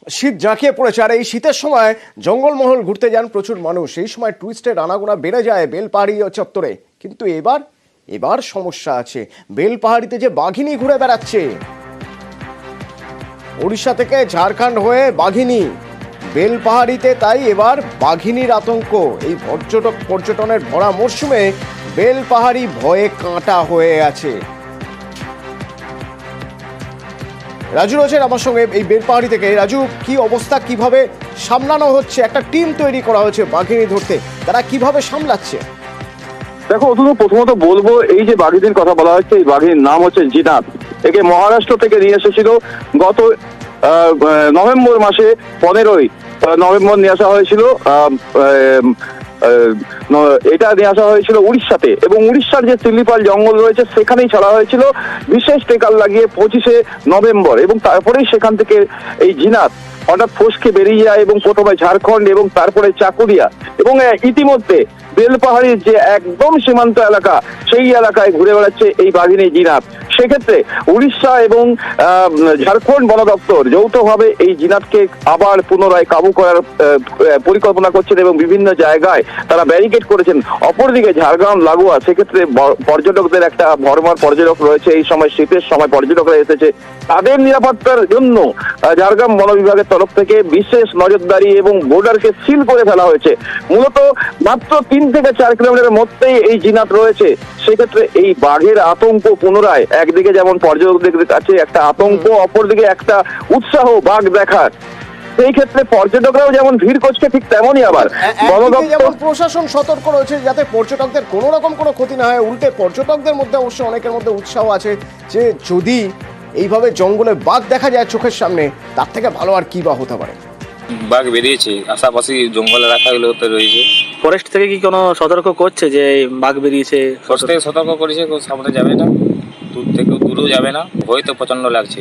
শীত জাঁকিয়ে পড়েছে, আর এই শীতের সময় জঙ্গলমহল ঘুরতে যান প্রচুর মানুষ। এই সময় টুরিস্টের আনাগোনা বেড়ে যায় বেলপাহাড়ি চত্বরে। কিন্তু এবার সমস্যা আছে। বেলপাহাড়িতে যে বাঘিনী ঘুরে বেড়াচ্ছে, উড়িষ্যা থেকে ঝাড়খণ্ড হয়ে বাঘিনী বেলপাহাড়িতে, তাই এবার বাঘিনীর আতঙ্ক। এই পর্যটনের ভরা মরশুমে বেলপাহাড়ি ভয়ে কাঁটা হয়ে আছে। রাজু রয়েছেন আমার সঙ্গে এই বেলপাহাড়ি থেকে। রাজু, কি অবস্থা, কিভাবে সামলানো হচ্ছে? একটা টিম তৈরি করা হয়েছে বাঘিনী ধরতে, তারা কিভাবে সামলাচ্ছে? দেখো, প্রথমত বলবো, এই যে বাঘিনীর কথা বলা হচ্ছে, এই বাঘিনীর নাম হচ্ছে জিনাত। একে মহারাষ্ট্র থেকে নিয়ে এসেছিল গত নভেম্বর মাসে, 15ই নভেম্বর নিয়ে আসা হয়েছিল। এটা নিয়ে আসা হয়েছিল উড়িষ্যাতে, এবং উড়িষ্যার যে সিল্লিপাল জঙ্গল রয়েছে সেখানেই ছাড়া হয়েছিল বিশেষ টেকাল লাগিয়ে 25শে নভেম্বর। এবং তারপরেই সেখান থেকে এই জিনাত হঠাৎ ফসকে বেরিয়ে যায়, এবং প্রথমে ঝাড়খণ্ড এবং তারপরে চাকুলিয়া, এবং ইতিমধ্যে বেলপাহাড়ির যে একদম সীমান্ত এলাকা, সেই এলাকায় ঘুরে বেড়াচ্ছে এই বাঘিনী জিনাত। সেক্ষেত্রে উড়িষ্যা এবং ঝাড়খণ্ড বন দপ্তর যৌথভাবে এই জিনাতকে আবার পুনরায় কাবু করার পরিকল্পনা করছেন, এবং বিভিন্ন জায়গায় তারা ব্যারিকেড করেছেন। অপরদিকে ঝাড়গ্রাম লাগোয়া, সেক্ষেত্রে পর্যটকদের একটা ভরমার পর্যটক রয়েছে। এই সময় শীতের সময় পর্যটকরা এসেছে, তাদের নিরাপত্তার জন্য ঝাড়গ্রাম বন বিভাগের তরফ থেকে বিশেষ নজরদারি এবং বর্ডারকে সিল করে ফেলা হয়েছে। মূলত মাত্র 3 থেকে 4 কিলোমিটারের মধ্যেই এই জিনাত রয়েছে। সেক্ষেত্রে এই বাঘের আতঙ্ক পুনরায়, একদিকে যেমন পর্যটকদের কাছে একটা আতঙ্ক, অপরদিকে একটা উৎসাহ বাঘ দেখার। সেই ক্ষেত্রে পর্যটকরাও যেমন ভিড় করছে, ঠিক তেমনই আবার যেমন প্রশাসন সতর্ক রয়েছে যাতে পর্যটকদের কোনো রকম কোনো ক্ষতি না হয়। উল্টে পর্যটকদের মধ্যে অবশ্য অনেকের মধ্যে উৎসাহ আছে যে যদি এইভাবে জঙ্গলে বাঘ দেখা যায় চোখের সামনে, তার থেকে ভালো আর কি বা হতে পারে। বাঘ বেরিয়েছে, আশাপাশি জঙ্গল এলাকাগুলোতে রয়েছে। ফরেস্ট থেকে কি কোনো সতর্ক করছে যে বাঘ বেরিয়েছে? ফরেস্ট থেকে সতর্ক করেছে, সামনে যাবে না, দূর থেকে দূরেও যাবে না, ভয় তো প্রচন্ড লাগছে।